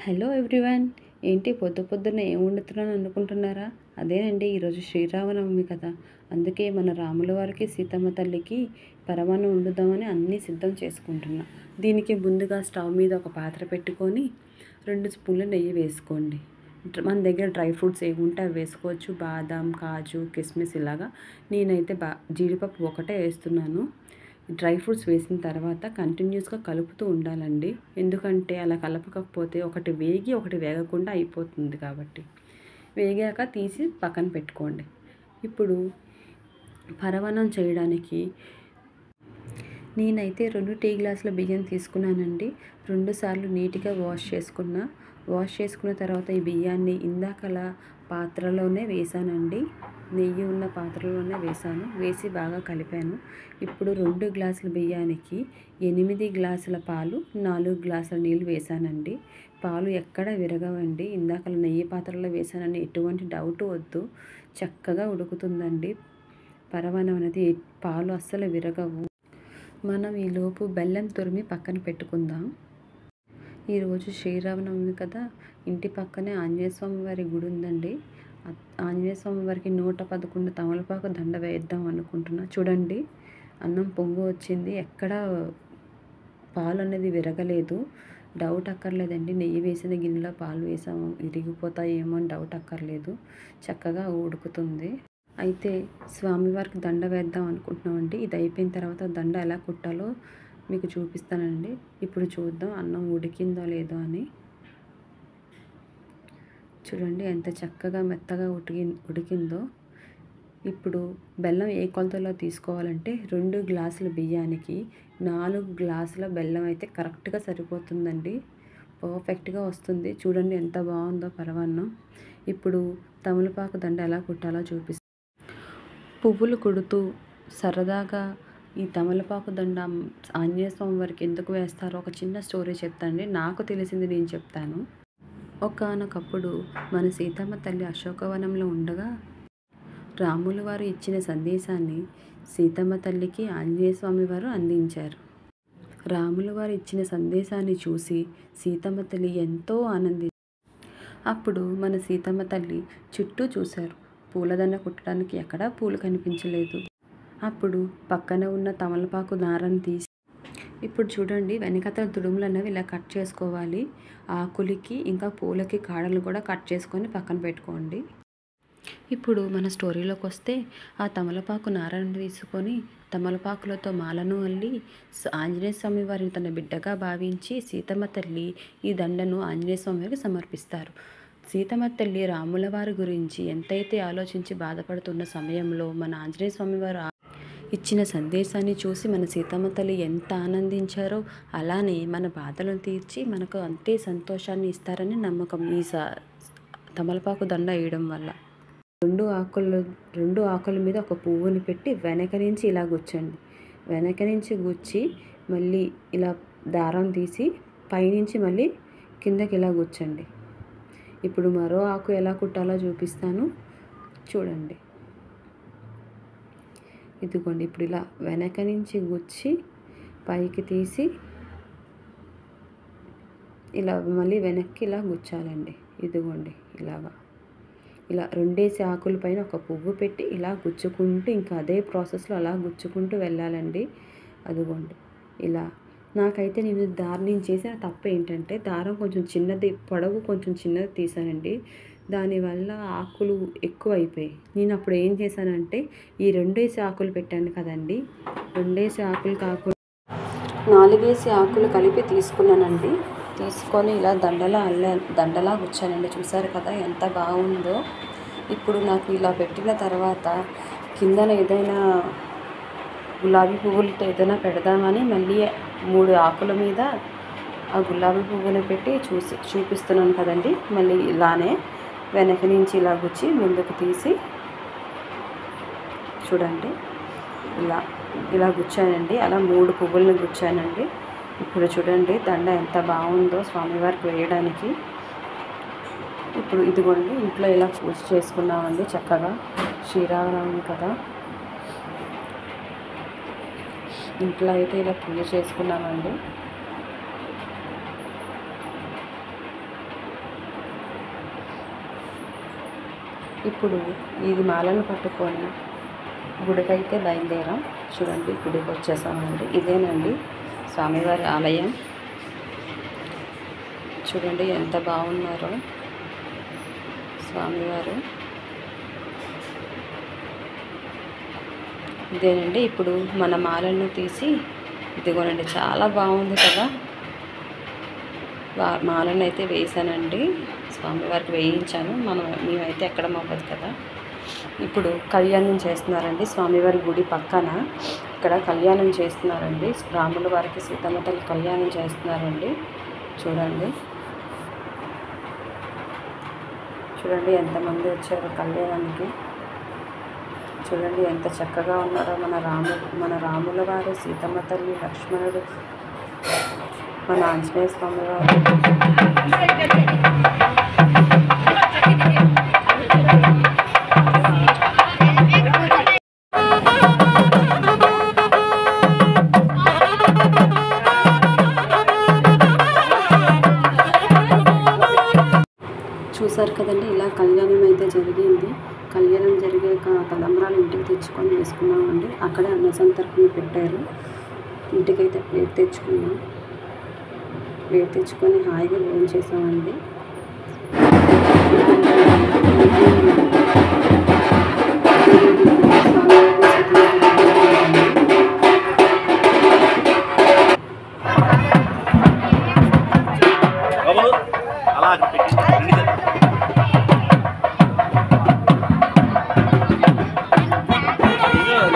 Hello everyone. ఏంటి పొద్దున్నే ఏం వండుతున్నాను అనుకుంటున్నారా? అదేనండి, ఈరోజు శ్రీరామనవమి కదా. అందుకే మన రాముల వారికి సీతమ్మ తల్లికి పరమాన్నం వండుదామని అన్నీ సిద్ధం చేసుకుంటున్నా. దీనికి ముందుగా స్టవ్ మీద ఒక పాత్ర పెట్టుకొని 2 స్పూన్ల నెయ్యి వేసుకోండి. మన దగ్గర డ్రై ఫ్రూట్స్ ఏవి ఉంటే అవి వేసుకోవచ్చు. బాదం, కాజు, కిస్మిస్ ఇలాగా. నేనైతే జీడిపప్పు ఒకటే వేస్తున్నాను. డ్రై ఫ్రూట్స్ వేసిన తర్వాత కంటిన్యూస్గా కలుపుతూ ఉండాలండి. ఎందుకంటే అలా కలపకపోతే ఒకటి వేగి ఒకటి వేగకుండా అయిపోతుంది కాబట్టి. వేగాక తీసి పక్కన పెట్టుకోండి. ఇప్పుడు పరమాన్నం చేయడానికి నేనైతే 2 టీ గ్లాసుల బియ్యం తీసుకున్నానండి. 2 సార్లు నీట్గా వాష్ చేసుకున్న తర్వాత ఈ బియ్యాన్ని ఇందాకలా పాత్రలోనే వేసానండి. నెయ్యి ఉన్న పాత్రలోనే వేసి బాగా కలిపాను. ఇప్పుడు 2 గ్లాసుల బియ్యానికి 8 గ్లాసుల పాలు, 4 గ్లాసుల నీళ్ళు వేసానండి. పాలు ఎక్కడ విరగవండి. ఇందాకలా నెయ్యి పాత్రలో వేసానని ఎటువంటి డౌట్ వద్దు. చక్కగా ఉడుకుతుందండి పరమాన్నం అనేది. పాలు అస్సలు విరగవు. మనం ఈలోపు బెల్లం తురిమి పక్కన పెట్టుకుందాం. ఈరోజు శ్రీరామనవమి కదా. ఇంటి పక్కనే ఆంజనేయ స్వామి వారి గుడి ఉందండి. ఆంజనేయ స్వామి వారికి 111 తమలపాకు దండ వేద్దాం అనుకుంటున్నా. చూడండి, అన్నం పొంగు వచ్చింది. ఎక్కడ పాలు అనేది విరగలేదు. డౌట్ అక్కర్లేదండి. నెయ్యి వేసిన గిన్నెలో పాలు వేసాము, విరిగిపోతాయేమో అని డౌట్ అక్కర్లేదు. చక్కగా ఉడుకుతుంది. అయితే స్వామివారికి దండ వేద్దాం అనుకుంటున్నామండి. ఇది అయిపోయిన తర్వాత దండ ఎలా కుట్టాలో మీకు చూపిస్తానండి. ఇప్పుడు చూద్దాం అన్నం ఉడికిందో లేదో అని. చూడండి ఎంత చక్కగా మెత్తగా ఉడికిందో. ఇప్పుడు బెల్లం ఏ కొలతలో తీసుకోవాలంటే 2 గ్లాసుల బియ్యానికి 4 గ్లాసుల బెల్లం అయితే కరెక్ట్గా సరిపోతుందండి. పర్ఫెక్ట్గా వస్తుంది. చూడండి ఎంత బాగుందో పరమాన్నం. ఇప్పుడు తమలపాకు దండ ఎలా కుట్టాలో చూపిస్తాను. పువ్వులు కుడుతూ సరదాగా ఈ తమలపాకు దండ ఆంజనేయ స్వామి వారికి ఎందుకు వేస్తారో ఒక చిన్న స్టోరీ చెప్తానండి. నాకు తెలిసింది నేను చెప్తాను. ఒకానొకప్పుడు మన సీతమ్మ తల్లి అశోకవనంలో ఉండగా రాముల వారు ఇచ్చిన సందేశాన్ని సీతమ్మ తల్లికి ఆంజనేయ స్వామి వారు అందించారు. రాముల వారు ఇచ్చిన సందేశాన్ని చూసి సీతమ్మ తల్లి ఎంతో ఆనందించారు. అప్పుడు మన సీతమ్మ తల్లి చుట్టూ చూశారు. పూలదండ కుట్టడానికి ఎక్కడా పూలు కనిపించలేదు. అప్పుడు పక్కన ఉన్న తమలపాకు నారను తీసి, ఇప్పుడు చూడండి వెనకతల తుడుములు అనేవి ఇలా కట్ చేసుకోవాలి. ఆకులకి ఇంకా పూలకి కాడలు కూడా కట్ చేసుకొని పక్కన పెట్టుకోండి. ఇప్పుడు మన స్టోరీలోకి వస్తే ఆ తమలపాకు నారను తీసుకొని తమలపాకులతో మాలను అల్లి ఆంజనేయ స్వామి వారిని తన బిడ్డగా భావించి సీతమ్మ తల్లి ఈ దండను ఆంజనేయ స్వామి వారికి సమర్పిస్తారు. సీతమ్మ తల్లి రాముల వారి గురించి ఎంతైతే ఆలోచించి బాధపడుతున్న సమయంలో మన ఆంజనేయ స్వామి వారు ఇచ్చిన సందేశాన్ని చూసి మన సీతమ్మ తల్లి ఎంత ఆనందించారో అలానే మన బాధలను తీర్చి మనకు అంతే సంతోషాన్ని ఇస్తారని నమ్మకం ఈ తమలపాకు దండ వేయడం వల్ల. 2 ఆకుల మీద ఒక పువ్వుని పెట్టి వెనక నుంచి ఇలా గుచ్చండి. వెనక నుంచి గుచ్చి మళ్ళీ ఇలా దారం తీసి పైనుంచి మళ్ళీ కిందకి ఇలా గుచ్చండి. ఇప్పుడు మరో ఆకు ఎలా కుట్టాలో చూపిస్తాను చూడండి. ఇదిగోండి, ఇప్పుడు ఇలా వెనక నుంచి గుచ్చి పైకి తీసి ఇలా మళ్ళీ వెనక్కి ఇలా గుచ్చాలండి. ఇదిగోండి ఇలా 2 ఆకుల పైన ఒక పువ్వు పెట్టి ఇలా గుచ్చుకుంటూ ఇంకా అదే ప్రాసెస్లో అలా గుచ్చుకుంటూ వెళ్ళాలండి. అదిగోండి ఇలా. నాకైతే నేను దారం చేసిన తప్పు ఏంటంటే దారం కొంచెం చిన్నది, పొడవు కొంచెం చిన్నది తీసానండి. దానివల్ల ఆకులు ఎక్కువ అయిపోయాయి. నేను అప్పుడు ఏం చేశానంటే ఈ 2 ఆకులు పెట్టాను కదండి, 2 ఆకులు కాకుండా 4 ఆకులు కలిపి తీసుకున్నానండి. తీసుకొని ఇలా దండలా గుచ్చానండి. చూసారు కదా ఎంత బాగుందో. ఇప్పుడు నాకు ఇలా పెట్టిన తర్వాత కిందన ఏదైనా గులాబీ పువ్వులతో ఏదైనా పెడదామని మళ్ళీ 3 ఆకుల మీద ఆ గులాబీ పువ్వుని పెట్టి చూపిస్తున్నాను కదండి. మళ్ళీ ఇలానే వెనక నుంచి ఇలా గుచ్చి ముందుకు తీసి చూడండి ఇలా గుచ్చానండి. అలా 3 పువ్వులను గుచ్చానండి. ఇప్పుడు చూడండి దండ ఎంత బాగుందో స్వామివారికి వేయడానికి. ఇప్పుడు ఇదిగోండి ఇంట్లో ఇలా పూజ చేసుకున్నామండి చక్కగా. శ్రీరామనవమి కదా, ఇంట్లో అయితే ఇలా పూజ చేసుకున్నామండి. ఇప్పుడు ఇది మాలను పట్టుకొని గుడికైతే బయలుదేరాం. చూడండి గుడికి వచ్చేసామండి. ఇదేనండి స్వామివారి ఆలయం. చూడండి ఎంత బాగున్నారో స్వామివారు. ఇదేనండి ఇప్పుడు మన మాలను తీసి ఇదిగోనండి చాలా బాగుంది కదా. మాలను అయితే వేసానండి, స్వామివారికి వేయించాను. మేమైతే ఎక్కడం అవ్వదు కదా. ఇప్పుడు కళ్యాణం చేస్తున్నారండి స్వామివారి గుడి పక్కన. ఇక్కడ కళ్యాణం చేస్తున్నారండి, రాముల వారికి సీతమ్మ తల్లి కళ్యాణం చేస్తున్నారండి. చూడండి చూడండి ఎంతమంది వచ్చారో కళ్యాణానికి. చూడండి ఎంత చక్కగా ఉన్నారో మన రాముల వారు, సీతమ్మ తల్లి, లక్ష్మణుడు, మన ఆంజనేయ స్వామి వారు. చూసారు కదండి, ఇలా కళ్యాణం అయితే జరిగింది. కళ్యాణం జరిగాక తలంబ్రాలు ఇంటికి తెచ్చుకొని వేసుకున్నామండి. అక్కడే అన్న సంతర్పణ పెట్టారు. ఇంటికైతే ప్లేట్ తెచ్చుకున్నాం. ప్లేట్ తెచ్చుకొని హాయిగా భోజనం చేసామండి.